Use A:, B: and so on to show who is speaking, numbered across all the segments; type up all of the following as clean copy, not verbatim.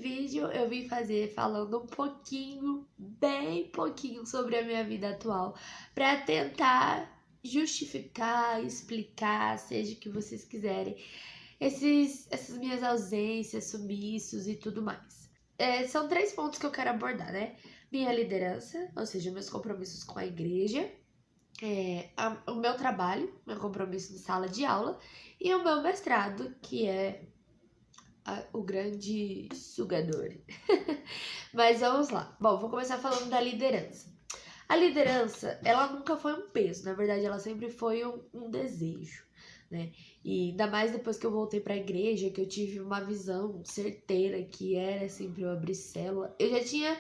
A: vídeo eu vim fazer falando um pouquinho, bem pouquinho sobre a minha vida atual, para tentar justificar, explicar, seja o que vocês quiserem, essas minhas ausências, sumiços e tudo mais. São 3 pontos que eu quero abordar, né? Minha liderança, ou seja, meus compromissos com a igreja, o meu trabalho, meu compromisso de sala de aula, e o meu mestrado, que é o grande sugador. Mas vamos lá. Bom, vou começar falando da liderança. A liderança, ela nunca foi um peso, na verdade ela sempre foi um desejo, né? E ainda mais depois que eu voltei para a igreja, que eu tive uma visão certeira que era sempre eu abrir célula. Eu já tinha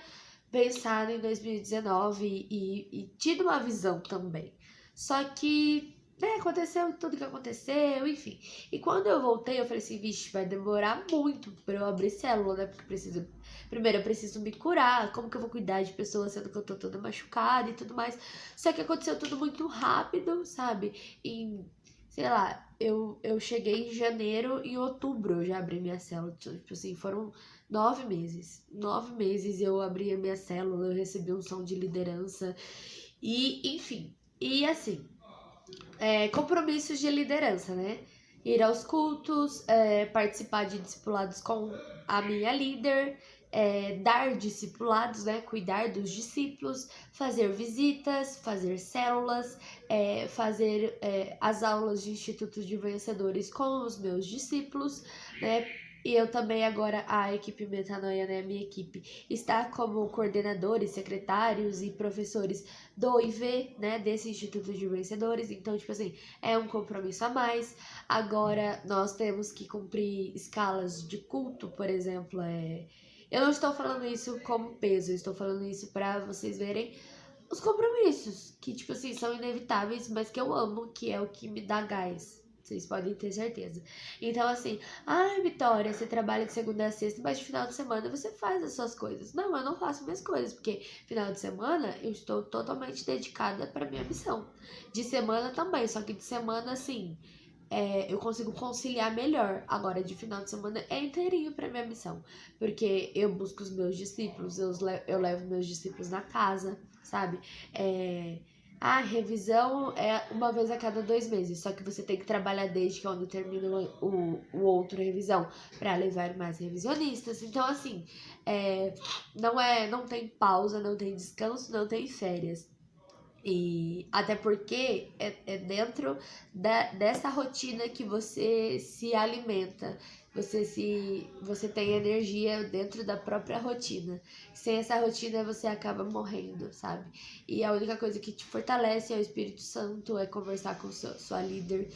A: pensado em 2019 e tido uma visão também. Só que, né, aconteceu tudo que aconteceu, enfim. E quando eu voltei, eu falei assim, vixe, vai demorar muito pra eu abrir célula, né? Porque primeiro eu preciso me curar, como que eu vou cuidar de pessoas sendo que eu tô toda machucada e tudo mais. Só que aconteceu tudo muito rápido, sabe? Sei lá, eu cheguei em janeiro, em outubro eu já abri minha célula. Tipo assim, foram 9 meses. 9 meses eu abri a minha célula, eu recebi um som de liderança. E, enfim. E assim, compromissos de liderança, né? Ir aos cultos, participar de discipulados com a minha líder, dar discipulados, né? Cuidar dos discípulos, fazer visitas, fazer células, fazer as aulas de Instituto de Vencedores com os meus discípulos, né? E eu também agora, a equipe Metanoia, né, a minha equipe, está como coordenadores, secretários e professores do IV, né, desse Instituto de Vencedores. Então, tipo assim, é um compromisso a mais. Agora, nós temos que cumprir escalas de culto, por exemplo. Eu não estou falando isso como peso, eu estou falando isso para vocês verem os compromissos, que, tipo assim, são inevitáveis, mas que eu amo, que é o que me dá gás. Vocês podem ter certeza. Então, assim, Vitória, você trabalha de segunda a sexta, mas de final de semana você faz as suas coisas. Não, eu não faço minhas coisas, porque final de semana eu estou totalmente dedicada para minha missão. De semana também, só que de semana, assim, eu consigo conciliar melhor. Agora, de final de semana é inteirinho para minha missão, porque eu busco os meus discípulos, eu levo meus discípulos na casa, sabe? Revisão é uma vez a cada 2 meses, só que você tem que trabalhar desde que quando termina o outro revisão para levar mais revisionistas. Então, assim, não tem pausa, não tem descanso, não tem férias. E até porque é dentro dessa rotina que você se alimenta, você tem energia dentro da própria rotina. Sem essa rotina você acaba morrendo, sabe? E a única coisa que te fortalece é o Espírito Santo, é conversar com sua líder.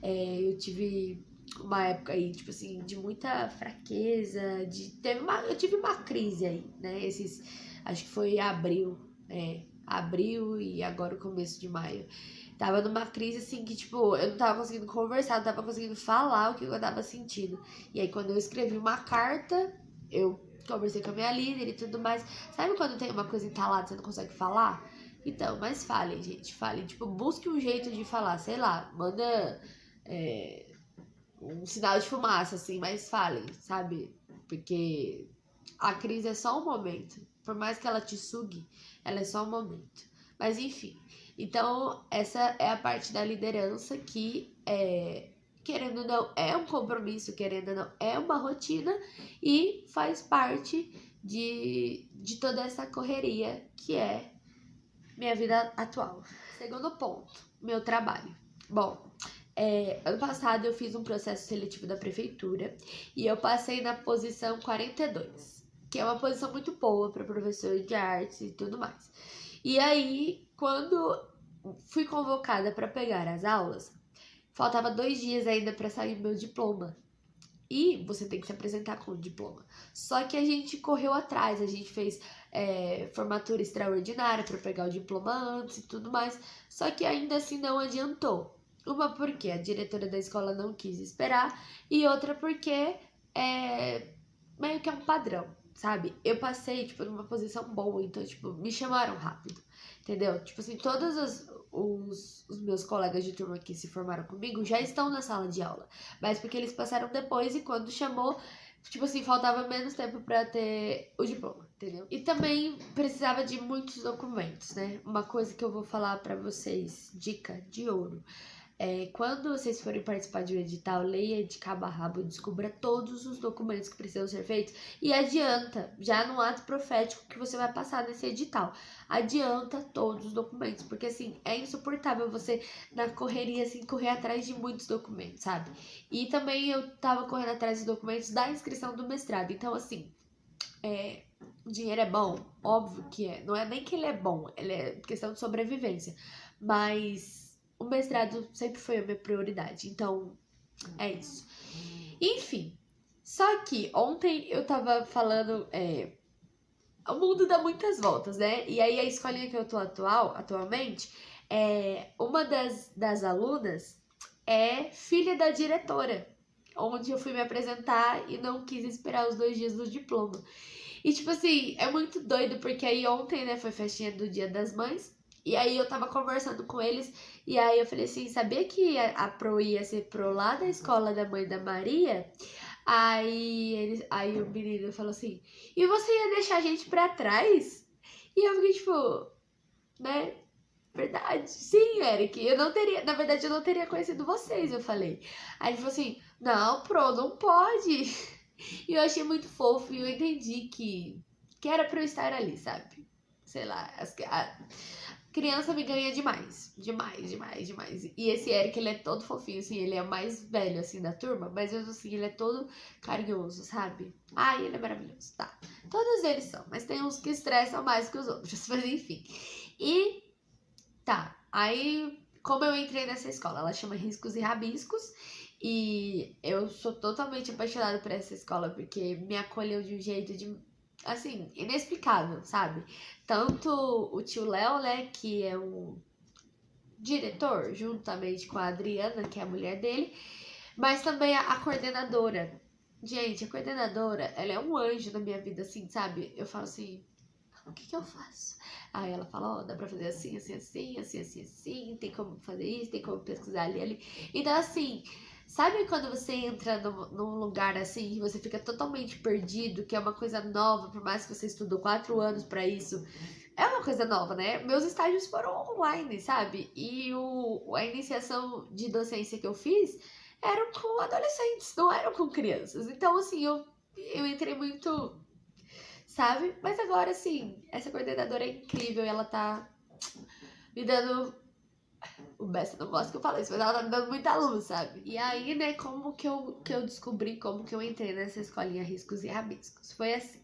A: Eu tive uma época aí, tipo assim, de muita fraqueza, eu tive uma crise aí, né? Acho que foi abril e agora o começo de maio. Tava numa crise assim que, tipo, eu não tava conseguindo conversar, não tava conseguindo falar o que eu tava sentindo. E aí, quando eu escrevi uma carta, eu conversei com a minha líder e tudo mais. Sabe quando tem uma coisa entalada e você não consegue falar? Então, mas falem, gente, falem. Tipo, busque um jeito de falar, sei lá, manda um sinal de fumaça, assim, mas falem, sabe? Porque a crise é só um momento. Por mais que ela te sugue, ela é só um momento. Mas enfim, então essa é a parte da liderança que querendo ou não, é um compromisso, querendo ou não, é uma rotina e faz parte de toda essa correria que é minha vida atual. Segundo ponto, meu trabalho. Bom, ano passado eu fiz um processo seletivo da prefeitura e eu passei na posição 42, que é uma posição muito boa para professor de artes e tudo mais. E aí, quando fui convocada para pegar as aulas, faltava 2 dias ainda para sair meu diploma. E você tem que se apresentar com o diploma. Só que a gente correu atrás, a gente fez formatura extraordinária para pegar o diploma antes e tudo mais. Só que ainda assim não adiantou. Uma porque a diretora da escola não quis esperar e outra porque meio que é um padrão, sabe? Eu passei, tipo, numa posição boa, então, tipo, me chamaram rápido, entendeu? Tipo assim, todos os meus colegas de turma que se formaram comigo já estão na sala de aula, mas porque eles passaram depois e quando chamou, Tipo assim, faltava menos tempo pra ter o diploma, entendeu? E também precisava de muitos documentos, né? Uma coisa que eu vou falar pra vocês, dica de ouro. Quando vocês forem participar de um edital, leia de cabo a rabo, descubra todos os documentos que precisam ser feitos e adianta, já no ato profético que você vai passar nesse edital, adianta todos os documentos, porque assim, é insuportável você na correria, assim, correr atrás de muitos documentos, sabe? E também eu tava correndo atrás dos documentos da inscrição do mestrado, então assim, o dinheiro é bom, óbvio que é, não é nem que ele é bom, ele é questão de sobrevivência, mas o mestrado sempre foi a minha prioridade, então é isso. Enfim, só que ontem eu tava falando, o mundo dá muitas voltas, né? E aí a escolinha que eu tô atualmente, uma das alunas é filha da diretora, onde eu fui me apresentar e não quis esperar os 2 dias do diploma. E tipo assim, é muito doido, porque aí ontem, né, foi festinha do Dia das Mães. E aí eu tava conversando com eles, e aí eu falei assim, sabia que a pro ia ser pro lá da escola da mãe da Maria? Aí o menino falou assim, e você ia deixar a gente pra trás? E eu fiquei tipo, né? Verdade. Sim, Eric, eu não teria, na verdade eu não teria conhecido vocês, eu falei. Aí ele falou assim, não, pro, não pode. E eu achei muito fofo e eu entendi que era pra eu estar ali, sabe? Sei lá, a criança me ganha demais. Demais, demais, demais. E esse Eric, ele é todo fofinho, assim, ele é o mais velho, assim, da turma, mas mesmo assim, ele é todo carinhoso, sabe? Ai, ele é maravilhoso, tá. Todos eles são, mas tem uns que estressam mais que os outros, mas enfim. E tá, aí como eu entrei nessa escola, ela chama Riscos e Rabiscos, e eu sou totalmente apaixonada por essa escola, porque me acolheu de um jeito assim, inexplicável, sabe? Tanto o tio Léo, né, que é o diretor, juntamente com a Adriana, que é a mulher dele, mas também a coordenadora. Gente, a coordenadora, ela é um anjo na minha vida, assim, sabe? Eu falo assim, o que eu faço? Aí ela fala, ó, dá pra fazer assim, assim, assim, assim, assim, assim, tem como fazer isso, tem como pesquisar ali, ali. Então, assim, sabe quando você entra num lugar assim e você fica totalmente perdido, que é uma coisa nova, por mais que você estudou 4 anos pra isso, é uma coisa nova, né? Meus estágios foram online, sabe? E a iniciação de docência que eu fiz eram com adolescentes, não eram com crianças. Então, assim, eu entrei muito, sabe? Mas agora, assim, essa coordenadora é incrível e ela tá me dando. O Bessa não gosta que eu fale isso, mas ela tá me dando muita luz, sabe? E aí, né, como que eu descobri, como que eu entrei nessa escolinha Riscos e Rabiscos? Foi assim.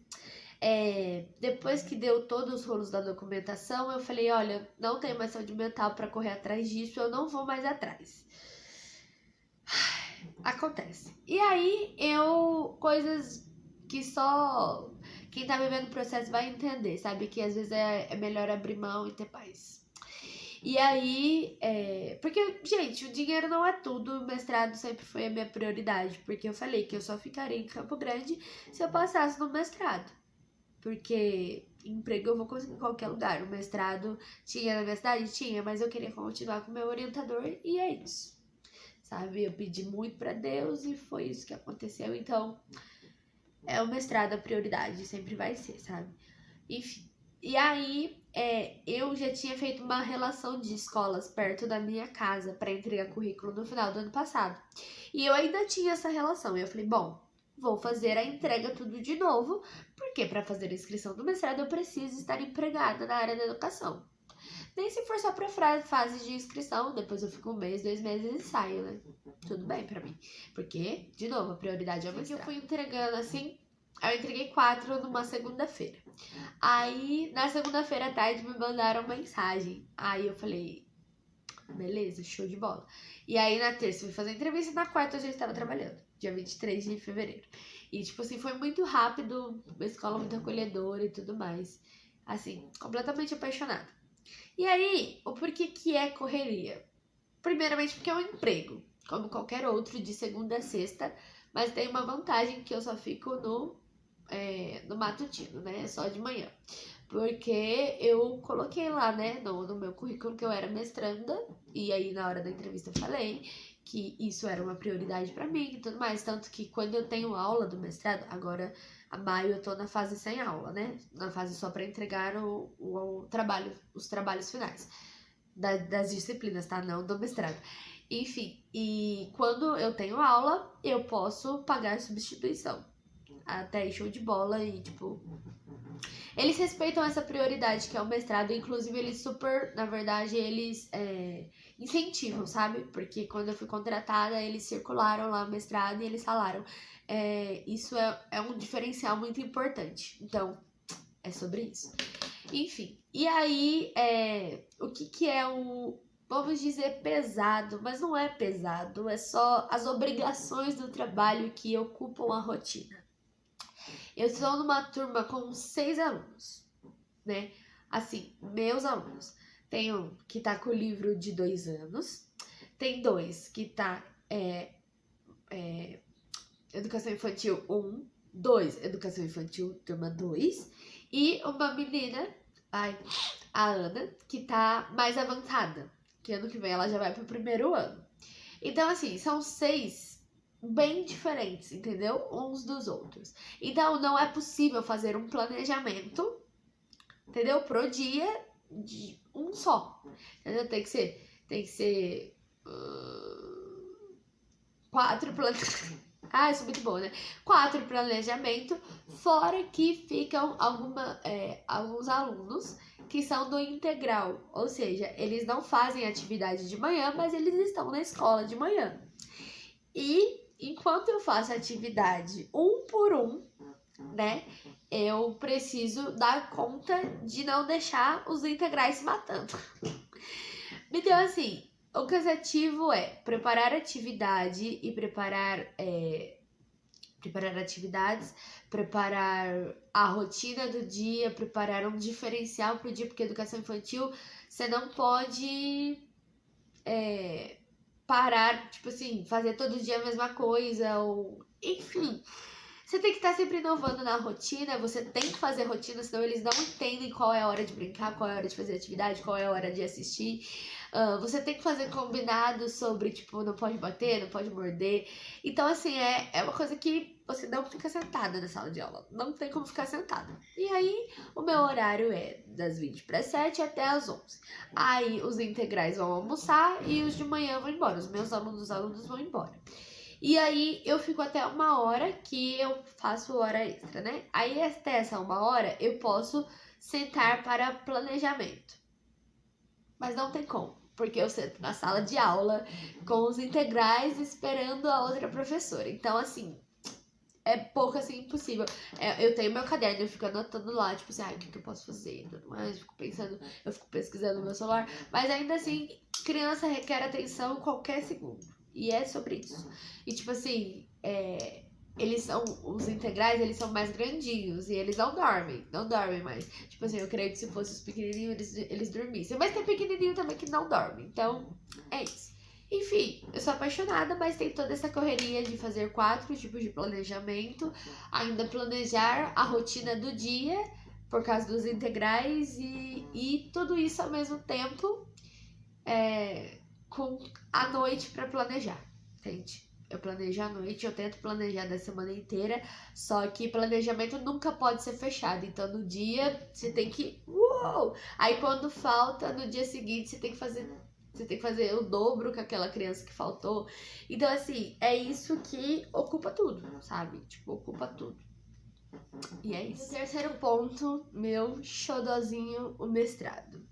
A: Depois que deu todos os rolos da documentação, eu falei, olha, não tenho mais saúde mental pra correr atrás disso, eu não vou mais atrás. Acontece. E aí, coisas que só quem tá vivendo o processo vai entender, sabe? Que às vezes é melhor abrir mão e ter paz. E aí, porque, gente, o dinheiro não é tudo, o mestrado sempre foi a minha prioridade, porque eu falei que eu só ficaria em Campo Grande se eu passasse no mestrado. Porque emprego eu vou conseguir em qualquer lugar. O mestrado tinha na minha cidade? Tinha, mas eu queria continuar com o meu orientador e é isso. Sabe? Eu pedi muito pra Deus e foi isso que aconteceu. Então, o mestrado a prioridade, sempre vai ser, sabe? Enfim. E aí, eu já tinha feito uma relação de escolas perto da minha casa para entregar currículo no final do ano passado. E eu ainda tinha essa relação. E eu falei, bom, vou fazer a entrega tudo de novo, porque para fazer a inscrição do mestrado eu preciso estar empregada na área da educação. Nem se for só pra fase de inscrição, depois eu fico 1 mês, 2 meses e saio, né? Tudo bem pra mim. Porque, de novo, a prioridade é o mestrado. Eu fui entregando assim, eu entreguei 4 numa segunda-feira. Aí, na segunda-feira à tarde, me mandaram mensagem. Aí eu falei, beleza, show de bola. E aí, na terça, eu fui fazer entrevista e na quarta eu já estava trabalhando. Dia 23 de fevereiro. E, tipo assim, foi muito rápido, uma escola muito acolhedora e tudo mais. Assim, completamente apaixonada. E aí, o porquê que é correria? Primeiramente porque é um emprego, como qualquer outro, de segunda a sexta, mas tem uma vantagem que eu só fico no matutino, né? Só de manhã. Porque eu coloquei lá, né, no meu currículo que eu era mestranda, e aí na hora da entrevista eu falei que isso era uma prioridade pra mim e tudo mais. Tanto que quando eu tenho aula do mestrado, agora a maio eu tô na fase sem aula, né? Na fase só pra entregar o trabalho, os trabalhos finais das disciplinas, tá? Não do mestrado. Enfim, e quando eu tenho aula, eu posso pagar substituição. Até show de bola e, tipo, eles respeitam essa prioridade que é o mestrado, inclusive eles super, na verdade, eles incentivam, sabe? Porque quando eu fui contratada, eles circularam lá o mestrado e eles falaram, isso é um diferencial muito importante. Então, é sobre isso. Enfim, e aí, o que é o, vamos dizer, pesado, mas não é pesado, é só as obrigações do trabalho que ocupam a rotina. Eu estou numa turma com 6 alunos, né? Assim, meus alunos. Tem um que tá com o livro de 2 anos, tem 2 que tá Educação Infantil 1, 2 Educação Infantil turma 2, e uma menina, a Ana, que tá mais avançada, que ano que vem ela já vai pro 1º ano. Então, assim, são 6 bem diferentes, entendeu? Uns dos outros. Então, não é possível fazer um planejamento, entendeu? Pro dia de um só. Entendeu? Tem que ser 4 planejamentos. Ah, isso é muito bom, né? 4 planejamentos, fora que ficam alguns alunos que são do integral, ou seja, eles não fazem atividade de manhã, mas eles estão na escola de manhã. E enquanto eu faço atividade um por um, né, eu preciso dar conta de não deixar os integrais se matando. Então, assim, o cansativo é preparar atividade e preparar atividades, preparar a rotina do dia, preparar um diferencial pro dia, porque educação infantil você não pode parar, tipo assim, fazer todo dia a mesma coisa, ou enfim. Você tem que estar sempre inovando na rotina, você tem que fazer rotina, senão eles não entendem qual é a hora de brincar, qual é a hora de fazer atividade, qual é a hora de assistir. Você tem que fazer combinados sobre, tipo, não pode bater, não pode morder. Então, assim, é uma coisa que você não fica sentada na sala de aula. Não tem como ficar sentada. E aí, o meu horário é das 20 para 7 até as 11. Aí, os integrais vão almoçar e os de manhã vão embora. Os meus alunos vão embora. E aí, eu fico até 1 hora que eu faço hora extra, né? Aí, até essa 1 hora, eu posso sentar para planejamento. Mas não tem como, porque eu sento na sala de aula com os integrais esperando a outra professora. Então, assim, é pouco assim impossível. Eu tenho meu caderno, eu fico anotando lá, tipo assim, o que eu posso fazer? Mas eu fico pesquisando no meu celular. Mas ainda assim, criança requer atenção qualquer segundo. E é sobre isso. E tipo assim, os integrais, eles são mais grandinhos e eles não dormem mais. Tipo assim, eu creio que se fosse os pequenininhos, eles dormissem. Mas tem pequenininho também que não dorme, então é isso. Enfim, eu sou apaixonada, mas tem toda essa correria de fazer 4 tipos de planejamento, ainda planejar a rotina do dia, por causa dos integrais, e tudo isso ao mesmo tempo, com a noite para planejar, entende? Eu planejo à noite, eu tento planejar da semana inteira, só que planejamento nunca pode ser fechado. Então, no dia, você tem que... Uou! Aí, quando falta, no dia seguinte, você tem que fazer o dobro com aquela criança que faltou. Então, assim, é isso que ocupa tudo, sabe? Tipo, ocupa tudo. E é isso. O terceiro ponto, meu xodozinho, o mestrado.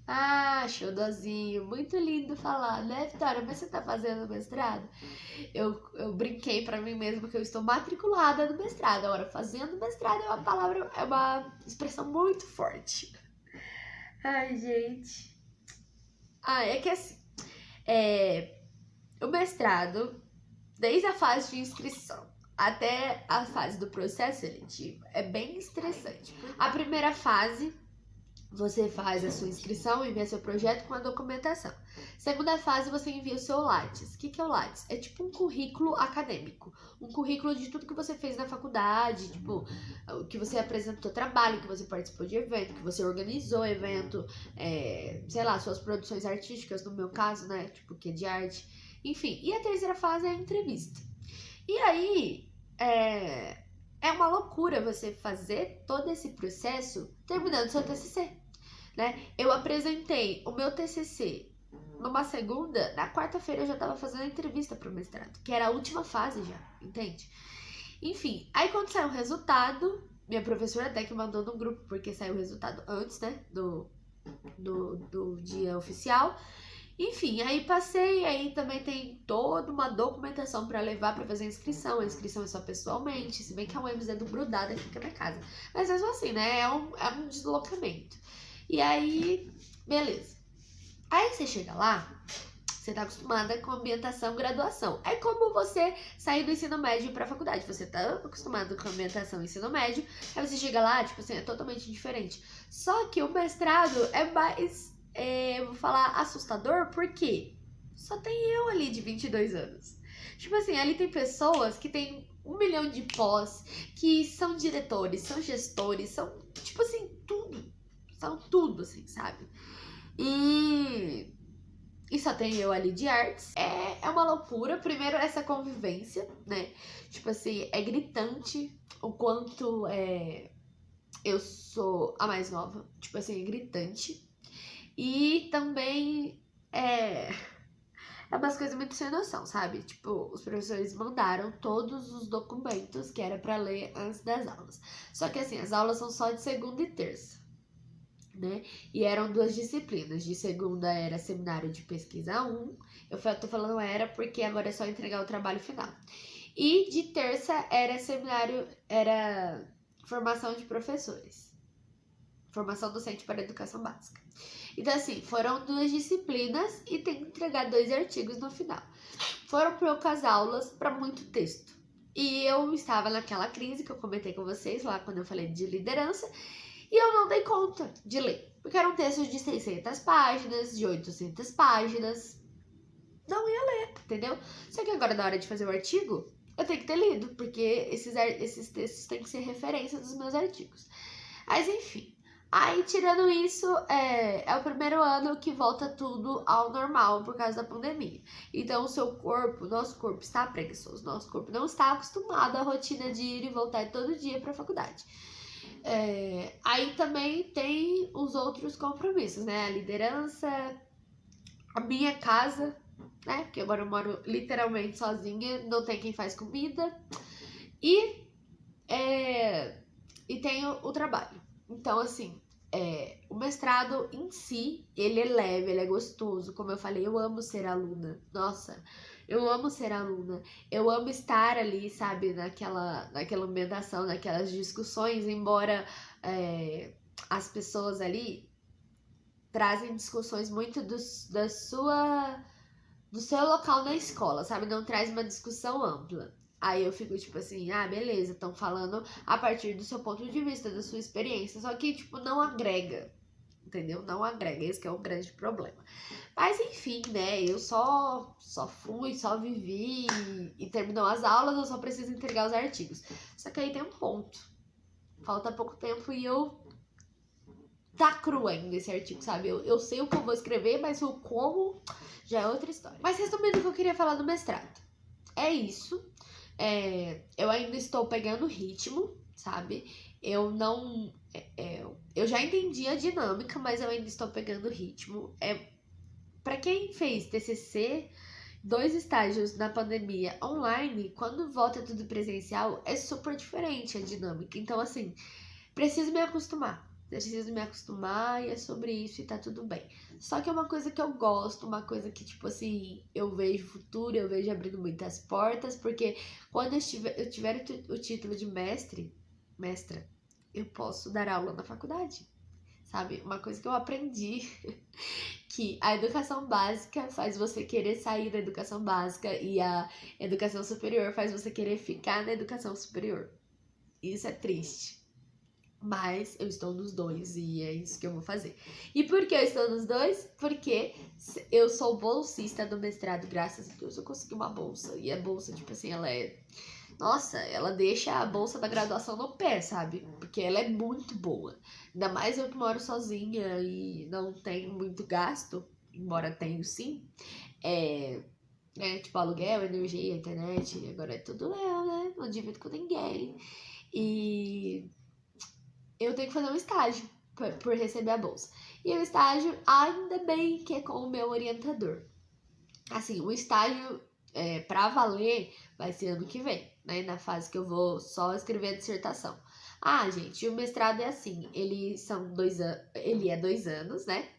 A: Ah, xodozinho, muito lindo falar, né, Vitória? Mas você tá fazendo mestrado? Eu brinquei pra mim mesma que eu estou matriculada no mestrado. Agora, fazendo mestrado é uma expressão muito forte. Ai, gente. É que assim, o mestrado, desde a fase de inscrição até a fase do processo seletivo, é bem estressante. A primeira fase, você faz a sua inscrição, envia seu projeto com a documentação. Segunda fase, você envia o seu Lattes. O que é o Lattes? É tipo um currículo acadêmico. Um currículo de tudo que você fez na faculdade, tipo, que você apresentou trabalho, que você participou de evento, que você organizou evento, sei lá, suas produções artísticas, no meu caso, né, tipo, que é de arte. Enfim, e a terceira fase é a entrevista. E aí, é uma loucura você fazer todo esse processo terminando seu TCC, né? Eu apresentei o meu TCC numa segunda, na quarta-feira eu já tava fazendo a entrevista pro mestrado, que era a última fase já, entende? Enfim, aí quando saiu o resultado, minha professora até que mandou no grupo, porque saiu o resultado antes, né, do dia oficial. Enfim, aí passei, aí também tem toda uma documentação para levar para fazer a inscrição é só pessoalmente, se bem que a UEMS é do grudado aqui na minha casa. Mas mesmo assim, né, é um deslocamento. E aí, beleza. Aí você chega lá, você tá acostumada com ambientação graduação. É como você sair do ensino médio para faculdade. Você tá acostumado com ambientação ensino médio, aí você chega lá, tipo assim, é totalmente diferente. Só que o mestrado é mais, vou falar, assustador, porque só tem eu ali de 22 anos. Tipo assim, ali tem pessoas que têm 1 milhão de pós, que são diretores, são gestores, são, tipo assim, tudo. São tudo, assim, sabe? E só tem eu ali de artes. É uma loucura. Primeiro, essa convivência, né? Tipo assim, é gritante o quanto eu sou a mais nova. Tipo assim, é gritante. E também é umas coisas muito sem noção, sabe? Tipo, os professores mandaram todos os documentos que era pra ler antes das aulas. Só que assim, as aulas são só de segunda e terça, né? E eram 2 disciplinas. De segunda era seminário de pesquisa 1. Eu tô falando era porque agora é só entregar o trabalho final. E de terça era formação de professores. Formação docente para educação básica. Então, assim, foram 2 disciplinas e tem que entregar 2 artigos no final. Foram poucas aulas para muito texto. E eu estava naquela crise que eu comentei com vocês lá quando eu falei de liderança. E eu não dei conta de ler. Porque era um texto de 600 páginas, de 800 páginas. Não ia ler, entendeu? Só que agora, na hora de fazer o artigo, eu tenho que ter lido. Porque esses textos têm que ser referência dos meus artigos. Mas, enfim. Aí, tirando isso, é o primeiro ano que volta tudo ao normal por causa da pandemia. Então, o seu corpo, nosso corpo está preguiçoso. Nosso corpo não está acostumado à rotina de ir e voltar todo dia para a faculdade. Aí também tem os outros compromissos, né? A liderança, a minha casa, né? Porque agora eu moro literalmente sozinha, não tem quem faz comida. E tem o trabalho. Então, assim, o mestrado em si, ele é leve, ele é gostoso. Como eu falei, eu amo ser aluna. Nossa, eu amo ser aluna. Eu amo estar ali, sabe, naquela ambientação, naquelas discussões, embora as pessoas ali trazem discussões muito do seu local na escola, sabe? Não traz uma discussão ampla. Aí eu fico tipo assim, beleza, estão falando a partir do seu ponto de vista, da sua experiência. Só que, tipo, não agrega, entendeu? Não agrega, esse que é o grande problema. Mas enfim, né, eu só fui, só vivi e terminou as aulas, eu só preciso entregar os artigos. Só que aí tem um ponto. Falta pouco tempo e tá cru ainda esse artigo, sabe? Eu sei o que eu vou escrever, mas o como já é outra história. Mas resumindo o que eu queria falar do mestrado. É isso. Eu ainda estou pegando ritmo, sabe? Eu não... eu já entendi a dinâmica, mas eu ainda estou pegando ritmo. Pra quem fez TCC, 2 estágios na pandemia online, quando volta tudo presencial, é super diferente a dinâmica. Então, assim, preciso me acostumar. Preciso me acostumar e é sobre isso e tá tudo bem. Só que é uma coisa que eu gosto, uma coisa que, tipo assim, eu vejo futuro, eu vejo abrindo muitas portas, porque quando eu tiver o título de mestra, eu posso dar aula na faculdade, sabe? Uma coisa que eu aprendi, que a educação básica faz você querer sair da educação básica e a educação superior faz você querer ficar na educação superior. Isso é triste. Mas eu estou nos 2 e é isso que eu vou fazer. E por que eu estou nos 2? Porque eu sou bolsista do mestrado, graças a Deus eu consegui uma bolsa. E a bolsa, tipo assim, nossa, ela deixa a bolsa da graduação no pé, sabe? Porque ela é muito boa. Ainda mais eu que moro sozinha e não tenho muito gasto, embora tenho sim. né? Tipo, aluguel, energia, internet, agora é tudo eu, né? Não divido com ninguém. E eu tenho que fazer um estágio por receber a bolsa. E o estágio, ainda bem que é com o meu orientador. Assim, o estágio pra valer vai ser ano que vem, né? Na fase que eu vou só escrever a dissertação. Ah, gente, o mestrado é assim, ele é 2 anos, né?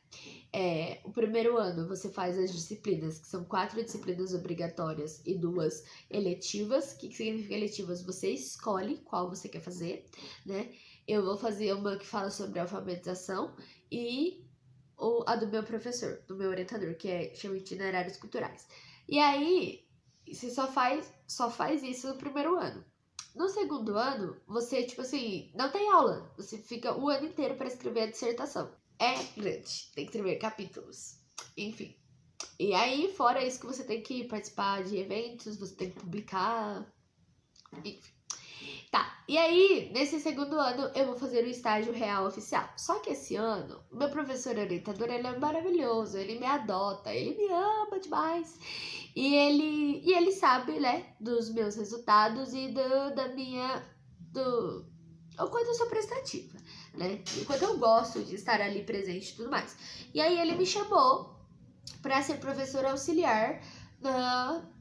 A: O primeiro ano você faz as disciplinas, que são 4 disciplinas obrigatórias e 2 eletivas. O que significa eletivas? Você escolhe qual você quer fazer, né? Eu vou fazer uma que fala sobre alfabetização e a do meu professor, do meu orientador, que chama Itinerários Culturais. E aí, você só faz isso no primeiro ano. No segundo ano, você, tipo assim, não tem aula. Você fica o ano inteiro para escrever a dissertação. É grande, tem que escrever capítulos. Enfim. E aí, fora isso que você tem que participar de eventos, você tem que publicar. Enfim. Tá, e aí, nesse segundo ano, eu vou fazer o estágio real oficial. Só que esse ano, o meu professor orientador, ele é maravilhoso, ele me adota, ele me ama demais. E ele sabe, né, dos meus resultados e o quanto eu sou prestativa, né? E o quanto eu gosto de estar ali presente e tudo mais. E aí ele me chamou para ser professor auxiliar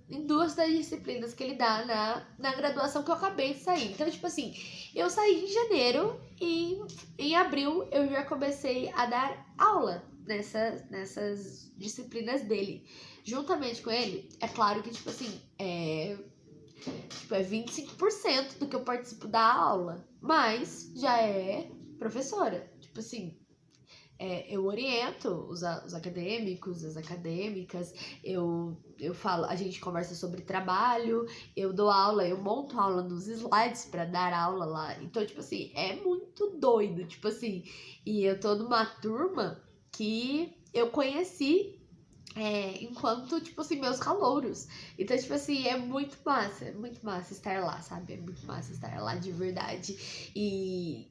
A: em 2 das disciplinas que ele dá na graduação que eu acabei de sair. Então, tipo assim, eu saí em janeiro e em abril eu já comecei a dar aula nessas disciplinas dele. Juntamente com ele, é claro que, tipo assim, é 25% do que eu participo da aula, mas já é professora. Tipo assim, eu oriento os acadêmicos, as acadêmicas, eu falo, a gente conversa sobre trabalho, eu dou aula, eu monto aula nos slides para dar aula lá. Então, tipo assim, é muito doido, tipo assim. E eu tô numa turma que eu conheci enquanto, tipo assim, meus calouros. Então, tipo assim, é muito massa estar lá, sabe? É muito massa estar lá de verdade. E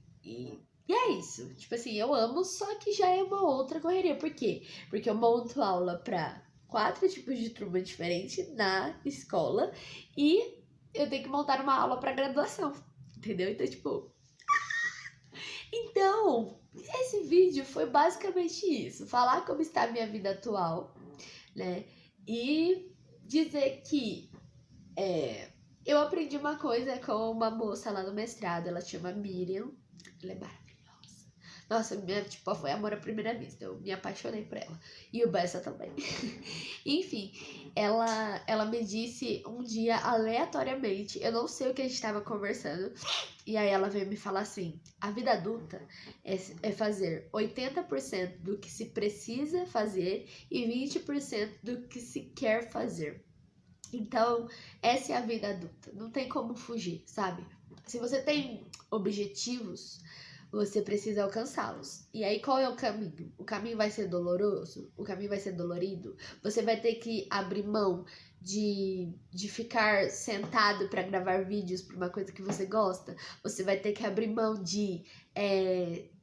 A: é isso. Tipo assim, eu amo, só que já é uma outra correria. Por quê? Porque eu monto aula pra 4 tipos de turma diferentes na escola e eu tenho que montar uma aula pra graduação. Entendeu? Então, tipo. Então, esse vídeo foi basicamente isso. Falar como está a minha vida atual, né? E dizer que eu aprendi uma coisa com uma moça lá no mestrado, ela chama Miriam, ela é maravilhosa. Nossa, tipo, foi amor à primeira vista, eu me apaixonei por ela. E o Bessa também. Enfim, ela me disse um dia, aleatoriamente, eu não sei o que a gente estava conversando, e aí ela veio me falar assim, a vida adulta é fazer 80% do que se precisa fazer e 20% do que se quer fazer. Então, essa é a vida adulta. Não tem como fugir, sabe? Se você tem objetivos, você precisa alcançá-los. E aí, qual é o caminho? O caminho vai ser doloroso? O caminho vai ser dolorido? Você vai ter que abrir mão de ficar sentado para gravar vídeos para uma coisa que você gosta? Você vai ter que abrir mão de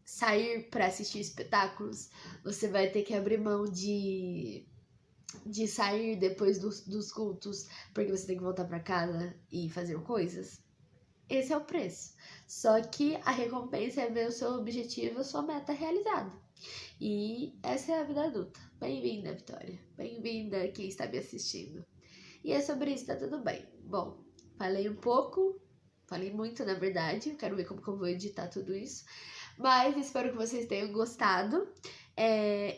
A: sair para assistir espetáculos? Você vai ter que abrir mão de sair depois dos cultos, porque você tem que voltar para casa e fazer coisas. Esse é o preço. Só que a recompensa é ver o seu objetivo, a sua meta realizada. E essa é a vida adulta. Bem-vinda, Vitória. Bem-vinda quem está me assistindo. E é sobre isso, tá tudo bem. Bom, falei um pouco, falei muito na verdade. Eu quero ver como que eu vou editar tudo isso. Mas espero que vocês tenham gostado.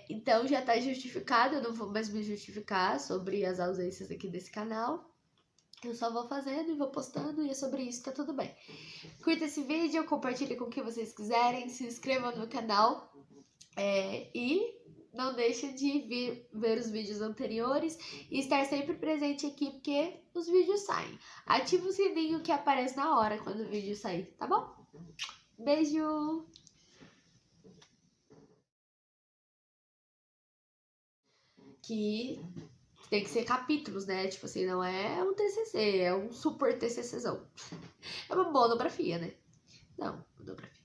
A: Então já tá justificado, eu não vou mais me justificar sobre as ausências aqui desse canal. Eu só vou fazendo e vou postando e é sobre isso, tá tudo bem. Curta esse vídeo, compartilhe com quem vocês quiserem, se inscrevam no canal e não deixe de ver os vídeos anteriores e estar sempre presente aqui porque os vídeos saem. Ativa o sininho que aparece na hora quando o vídeo sair, tá bom? Beijo! Que tem que ser capítulos, né? Tipo assim, não é um TCC, é um super TCCzão. É uma monografia, né? Não, monografia.